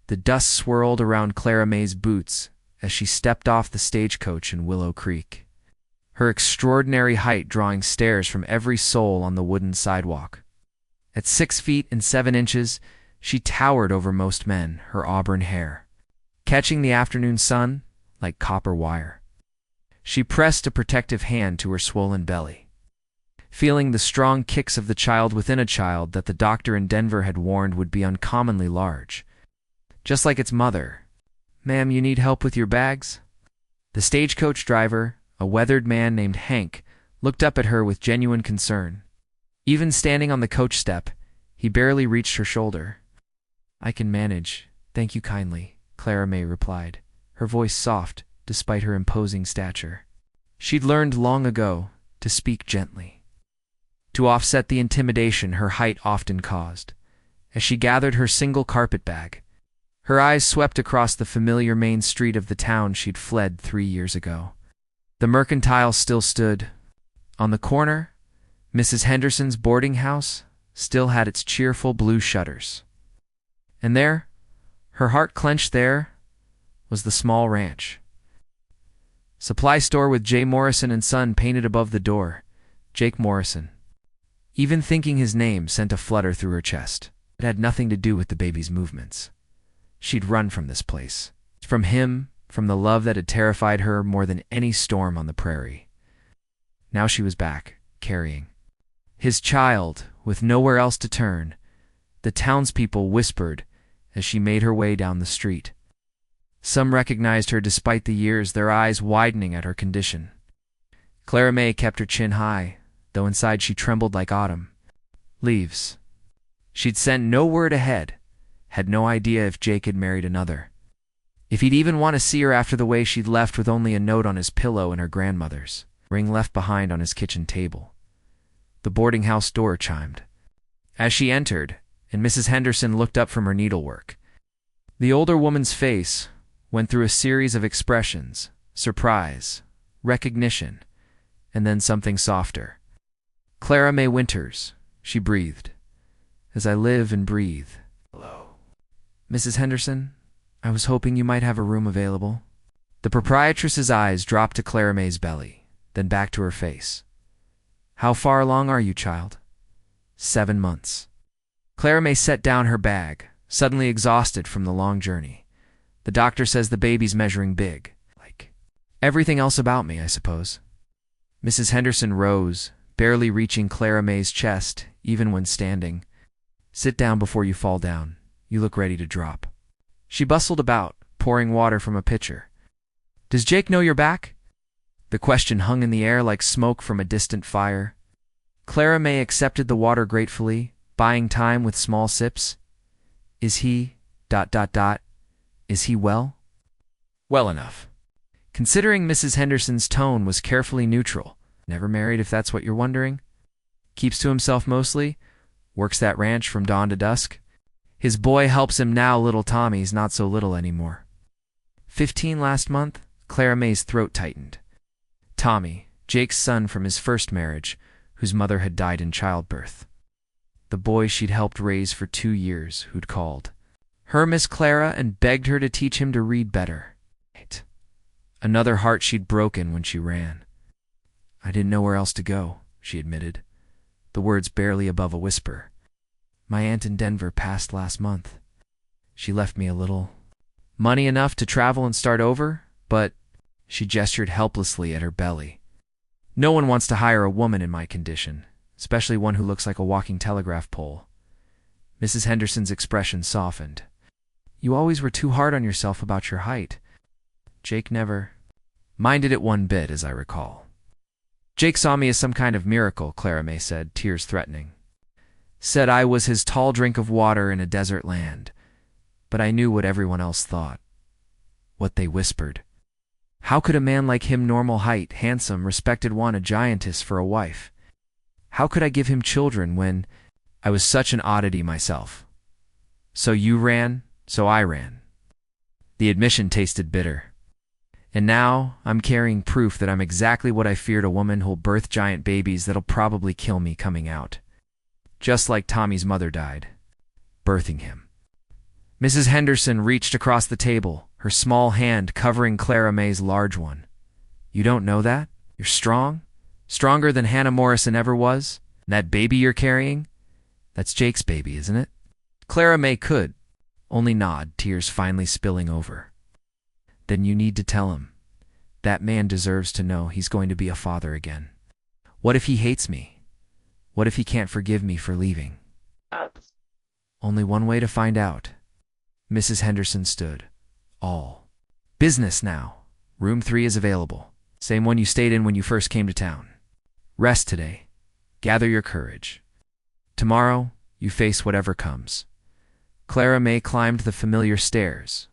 The dust swirled around Clara May's boots as she stepped off the stagecoach in Willow Creek, her extraordinary height drawing stares from every soul on the wooden sidewalk. At 6 feet and 7 inches, she towered over most men, her auburn hair catching the afternoon sun like copper wire. She pressed a protective hand to her swollen belly, feeling the strong kicks of the child within a child that the doctor in Denver had warned would be uncommonly large. Just like its mother. "Ma'am, you need help with your bags?" The stagecoach driver, a weathered man named Hank, looked up at her with genuine concern. Even standing on the coach step, he barely reached her shoulder. "I can manage, thank you kindly," Clara May replied, her voice soft despite her imposing stature. She'd learned long ago to speak gently, to offset the intimidation her height often caused. As she gathered her single carpet bag, her eyes swept across the familiar main street of the town she'd fled 3 years ago. The Mercantile still stood. On the corner, Mrs. Henderson's boarding house still had its cheerful blue shutters. And there, her heart clenched there, was the small ranch. Supply store with J. Morrison and Son painted above the door. Jake Morrison. Even thinking his name sent a flutter through her chest. It had nothing to do with the baby's movements. She'd run from this place. From him, from the love that had terrified her more than any storm on the prairie. Now she was back, carrying his child, with nowhere else to turn. The townspeople whispered as she made her way down the street. Some recognized her despite the years, their eyes widening at her condition. Clara May kept her chin high, though inside she trembled like autumn leaves. She'd sent no word ahead, had no idea if Jake had married another, if he'd even want to see her after the way she'd left with only a note on his pillow and her grandmother's ring left behind on his kitchen table. The boarding house door chimed as she entered, and Mrs. Henderson looked up from her needlework. The older woman's face went through a series of expressions: surprise, recognition, and then something softer. "Clara May Winters," she breathed. "As I live and breathe. Hello. Mrs. Henderson, I was hoping you might have a room available." The proprietress's eyes dropped to Clara May's belly, then back to her face. "How far along are you, child?" 7 months. Clara May set down her bag, suddenly exhausted from the long journey. "The doctor says the baby's measuring big. Like everything else about me, I suppose." Mrs. Henderson rose, barely reaching Clara May's chest, even when standing. "Sit down before you fall down. You look ready to drop." She bustled about, pouring water from a pitcher. "Does Jake know you're back?" The question hung in the air like smoke from a distant fire. Clara May accepted the water gratefully, buying time with small sips. "Is he... Is he well?" "Well enough." Considering Mrs. Henderson's tone was carefully neutral. "Never married, if that's what you're wondering. Keeps to himself mostly. Works that ranch from dawn to dusk. His boy helps him now, little Tommy's not so little anymore." 15 last month? Clara May's throat tightened. Tommy, Jake's son from his first marriage, whose mother had died in childbirth. The boy she'd helped raise for 2 years, who'd called her Miss Clara and begged her to teach him to read better. Another heart she'd broken when she ran. "I didn't know where else to go," she admitted, the words barely above a whisper. "My aunt in Denver passed last month. She left me a little money, enough to travel and start over, but..." She gestured helplessly at her belly. "No one wants to hire a woman in my condition, especially one who looks like a walking telegraph pole." Mrs. Henderson's expression softened. "You always were too hard on yourself about your height. Jake never minded it one bit, as I recall." "Jake saw me as some kind of miracle," Clara May said, tears threatening. "Said I was his tall drink of water in a desert land. But I knew what everyone else thought. What they whispered. How could a man like him, normal height, handsome, respected, want a giantess for a wife? How could I give him children when I was such an oddity myself? So you ran, so I ran." The admission tasted bitter. "And now I'm carrying proof that I'm exactly what I feared, a woman who'll birth giant babies that'll probably kill me coming out. Just like Tommy's mother died, birthing him." Mrs. Henderson reached across the table, her small hand covering Clara May's large one. You don't know that? You're strong? Stronger than Hannah Morrison ever was? And that baby you're carrying? That's Jake's baby, isn't it? Clara May could only nod, tears finally spilling over. Then you need to tell him. That man deserves to know he's going to be a father again. What if he hates me? What if he can't forgive me for leaving? Only one way to find out. Mrs. Henderson stood. All business now. Room 3 is available. Same one you stayed in when you first came to town. Rest today. Gather your courage. Tomorrow, you face whatever comes. Clara May climbed the familiar stairs.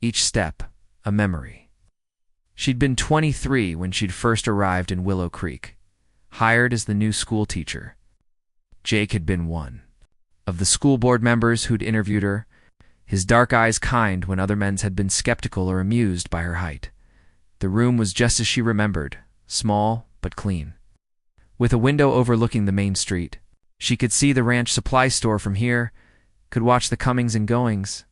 Each step, a memory. She'd been 23 when she'd first arrived in Willow Creek, hired as the new school teacher. Jake had been one of the school board members who'd interviewed her, his dark eyes kind when other men had been skeptical or amused by her height. The room was just as she remembered, small but clean. With a window overlooking the main street, she could see the ranch supply store from here, could watch the comings and goings.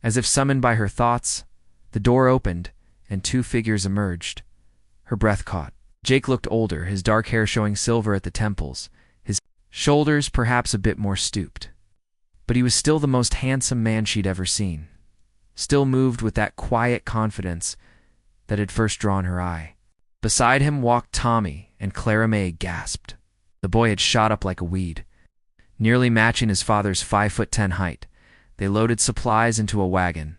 As if summoned by her thoughts, the door opened, and 2 figures emerged. Her breath caught. Jake looked older, his dark hair showing silver at the temples, his shoulders perhaps a bit more stooped. But he was still the most handsome man she'd ever seen, still moved with that quiet confidence that had first drawn her eye. Beside him walked Tommy, and Clara May gasped. The boy had shot up like a weed, nearly matching his father's 5'10" height. They loaded supplies into a wagon,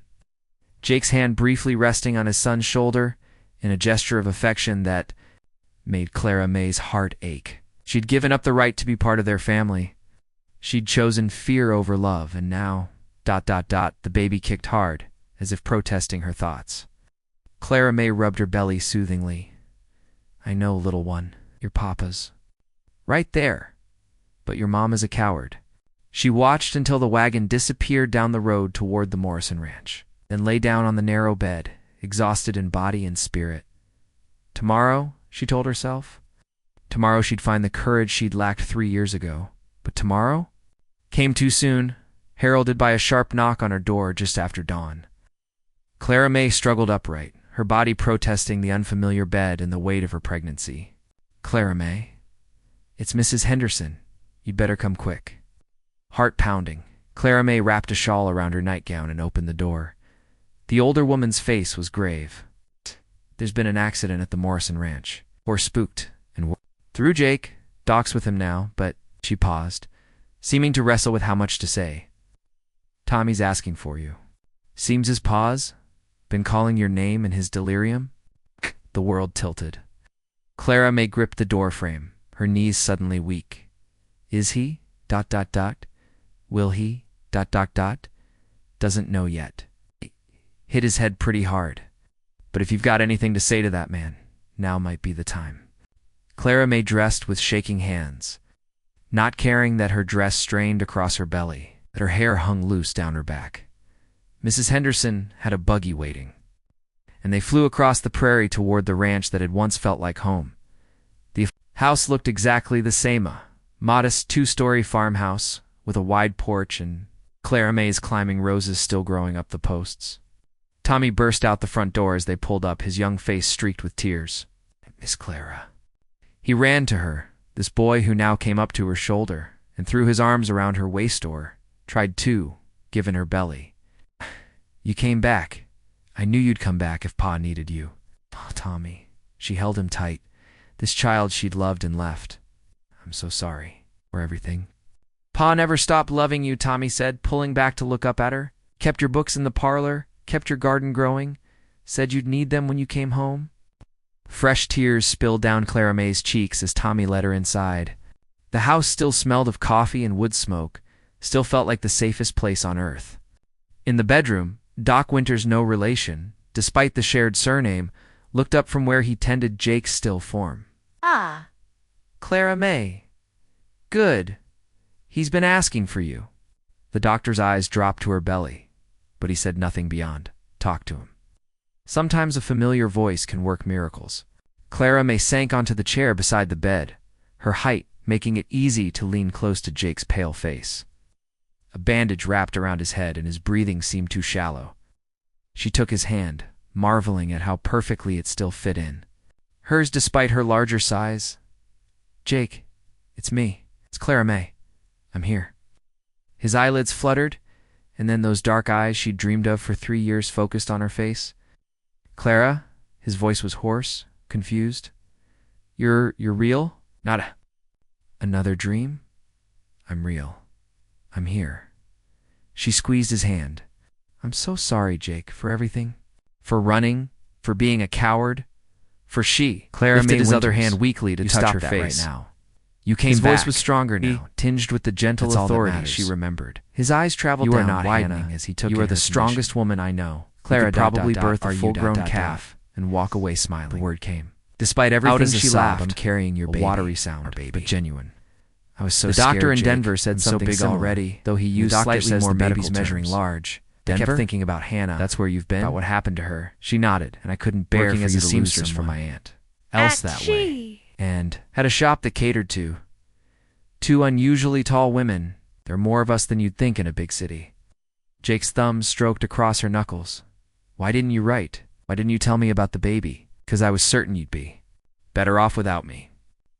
Jake's hand briefly resting on his son's shoulder in a gesture of affection that made Clara May's heart ache. She'd given up the right to be part of their family. She'd chosen fear over love, and now, ... The baby kicked hard, as if protesting her thoughts. Clara May rubbed her belly soothingly. I know, little one, your papa's right there, but your mom is a coward. She watched until the wagon disappeared down the road toward the Morrison Ranch, then lay down on the narrow bed, exhausted in body and spirit. Tomorrow, she told herself. Tomorrow she'd find the courage she'd lacked 3 years ago. But tomorrow came too soon, heralded by a sharp knock on her door just after dawn. Clara May struggled upright, her body protesting the unfamiliar bed and the weight of her pregnancy. Clara May, it's Mrs. Henderson. You'd better come quick. Heart pounding, Clara May wrapped a shawl around her nightgown and opened the door. The older woman's face was grave. There's been an accident at the Morrison Ranch. Or spooked and through Jake, Doc's with him now, but she paused, seeming to wrestle with how much to say. Tommy's asking for you. Seems his pause been calling your name in his delirium? The world tilted. Clara May gripped the door frame, her knees suddenly weak. Is he? ... Will he? ... Doesn't know yet. Hit his head pretty hard. But if you've got anything to say to that man, now might be the time. Clara May dressed with shaking hands, not caring that her dress strained across her belly, that her hair hung loose down her back. Mrs. Henderson had a buggy waiting, and they flew across the prairie toward the ranch that had once felt like home. The house looked exactly the same, a modest 2-story farmhouse with a wide porch and Clara May's climbing roses still growing up the posts. Tommy burst out the front door as they pulled up, his young face streaked with tears. Miss Clara. He ran to her, this boy who now came up to her shoulder, and threw his arms around her waist or tried to, given her belly. You came back. I knew you'd come back if Pa needed you. Oh, Tommy. She held him tight, this child she'd loved and left. I'm so sorry for everything. Pa never stopped loving you, Tommy said, pulling back to look up at her. Kept your books in the parlor, kept your garden growing, said you'd need them when you came home. Fresh tears spilled down Clara May's cheeks as Tommy led her inside. The house still smelled of coffee and wood smoke, still felt like the safest place on earth. In the bedroom, Doc Winter's no relation, despite the shared surname, looked up from where he tended Jake's still form. Ah. Clara May. Good. He's been asking for you. The doctor's eyes dropped to her belly, but he said nothing beyond. Talk to him. Sometimes a familiar voice can work miracles. Clara May sank onto the chair beside the bed, her height making it easy to lean close to Jake's pale face. a bandage wrapped around his head, and his breathing seemed too shallow. She took his hand, marveling at how perfectly it still fit in hers despite her larger size. "Jake, it's me. It's Clara May. I'm here." His eyelids fluttered, and then those dark eyes she'd dreamed of for 3 years focused on her face. "Clara?" His voice was hoarse, confused. You're real? Not another dream?" "I'm real. I'm here." She squeezed his hand. "I'm so sorry, Jake, for everything. For running, for being a coward, for she." Clara lifted his other hand weakly to touch her face. Right now. "You came back." His voice was stronger now, tinged with the gentle authority she remembered. His eyes traveled down, widening as he took in her. "You are the strongest woman I know. Clara probably birthed a full-grown calf and walk away smiling." The word came. "Despite everything she laughed, I'm carrying your baby." A watery sound, but genuine. "I was so scared, The doctor in Jake. Denver said something big similar, already, though he used slightly more medical measuring terms. large. Denver? I kept thinking about Hannah. That's where you've been? About what happened to her." She nodded, and I couldn't bear Working for as you a to lose seamstress for someone my aunt. else that way. And had a shop that catered to 2 unusually tall women. There are more of us than you'd think in a big city. Jake's thumbs stroked across her knuckles. "Why didn't you write? Why didn't you tell me about the baby?" "'Cause I was certain you'd be better off without me.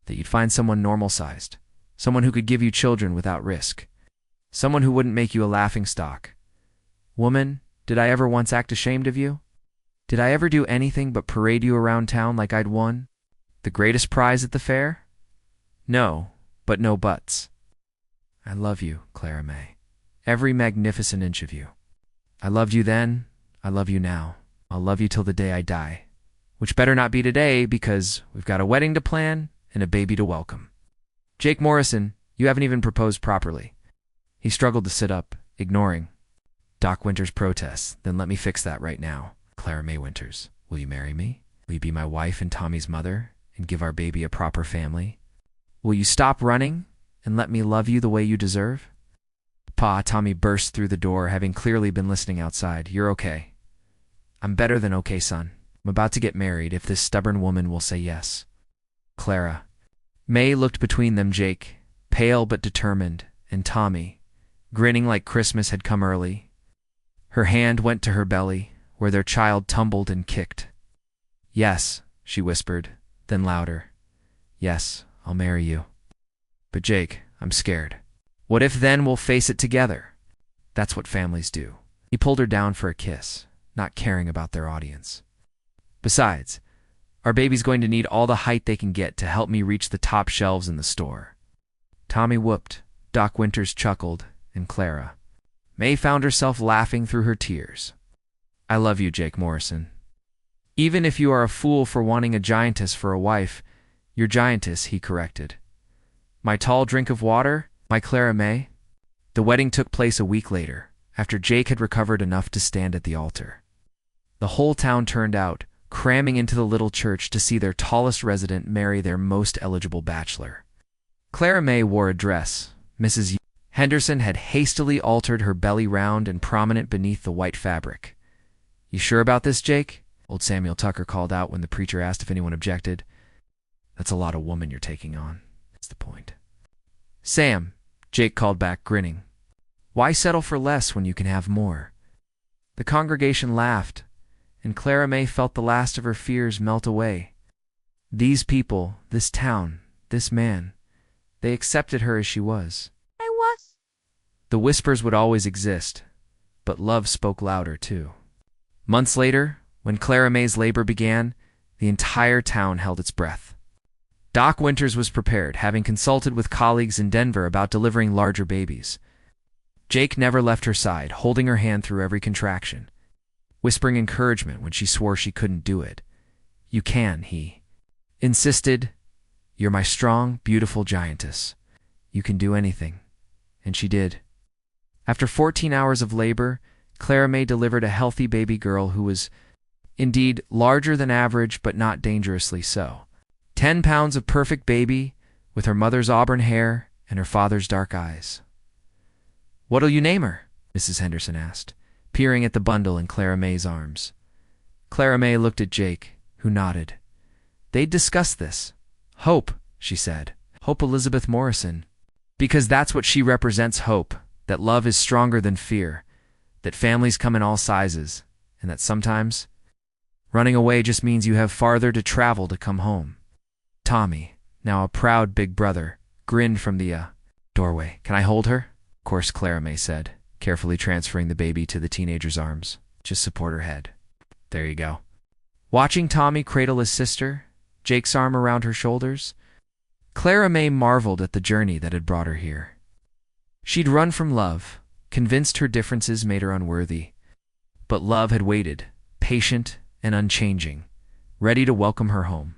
That you'd find someone normal-sized. Someone who could give you children without risk. Someone who wouldn't make you a laughingstock. Woman, did I ever once act ashamed of you? Did I ever do anything but parade you around town like I'd won the greatest prize at the fair? No, but no buts. I love you, Clara May. Every magnificent inch of you. I loved you then, I love you now. I'll love you till the day I die. Which better not be today, because we've got a wedding to plan and a baby to welcome. Jake Morrison, you haven't even proposed properly." He struggled to sit up, ignoring Doc Winters' protests. "Then let me fix that right now. Clara May Winters, will you marry me? Will you be my wife and Tommy's mother and give our baby a proper family? Will you stop running and let me love you the way you deserve?" "Pa," Tommy burst through the door, having clearly been listening outside. "You're okay." "I'm better than okay, son. I'm about to get married if this stubborn woman will say yes." Clara. May looked between them, Jake, pale but determined, and Tommy, grinning like Christmas had come early. Her hand went to her belly, where their child tumbled and kicked. "Yes," she whispered, then louder. "Yes, I'll marry you. But Jake, I'm scared. What if then we'll face it together? That's what families do." He pulled her down for a kiss, not caring about their audience. "Besides, our baby's going to need all the height they can get to help me reach the top shelves in the store." Tommy whooped, Doc Winters chuckled, and Clara. May found herself laughing through her tears. "I love you, Jake Morrison. Even if you are a fool for wanting a giantess for a wife, you're giantess," he corrected. "My tall drink of water, my Clara May." The wedding took place a week later, after Jake had recovered enough to stand at the altar. The whole town turned out, cramming into the little church to see their tallest resident marry their most eligible bachelor. Clara May wore a dress. Mrs. Henderson had hastily altered her belly round and prominent beneath the white fabric. "You sure about this, Jake?" Old Samuel Tucker called out when the preacher asked if anyone objected. "That's a lot of woman you're taking on. That's the point." "Sam," Jake called back, grinning. "Why settle for less when you can have more?" The congregation laughed, and Clara May felt the last of her fears melt away. These people, this town, this man, they accepted her as she was. I was. The whispers would always exist, but love spoke louder too. Months later, when Clara May's labor began, the entire town held its breath. Doc Winters was prepared, having consulted with colleagues in Denver about delivering larger babies. Jake never left her side, holding her hand through every contraction, whispering encouragement when she swore she couldn't do it. "You can," he insisted. "You're my strong, beautiful giantess. You can do anything." And she did. After 14 hours of labor, Clara May delivered a healthy baby girl who was, indeed, larger than average but not dangerously so. 10 pounds of perfect baby, with her mother's auburn hair and her father's dark eyes. "What'll you name her?" Mrs. Henderson asked, peering at the bundle in Clara May's arms. Clara May looked at Jake, who nodded. They'd discussed this. "Hope," she said. "Hope Elizabeth Morrison. Because that's what she represents, hope. that love is stronger than fear, that families come in all sizes, and that sometimes running away just means you have farther to travel to come home. Tommy, now a proud big brother, grinned from the doorway. "Can I hold her?" "Of course," Clara May said, carefully transferring the baby to the teenager's arms. "Just support her head. There you go." Watching Tommy cradle his sister, Jake's arm around her shoulders, Clara May marveled at the journey that had brought her here. She'd run from love, convinced her differences made her unworthy, but love had waited, patient and unchanging, ready to welcome her home.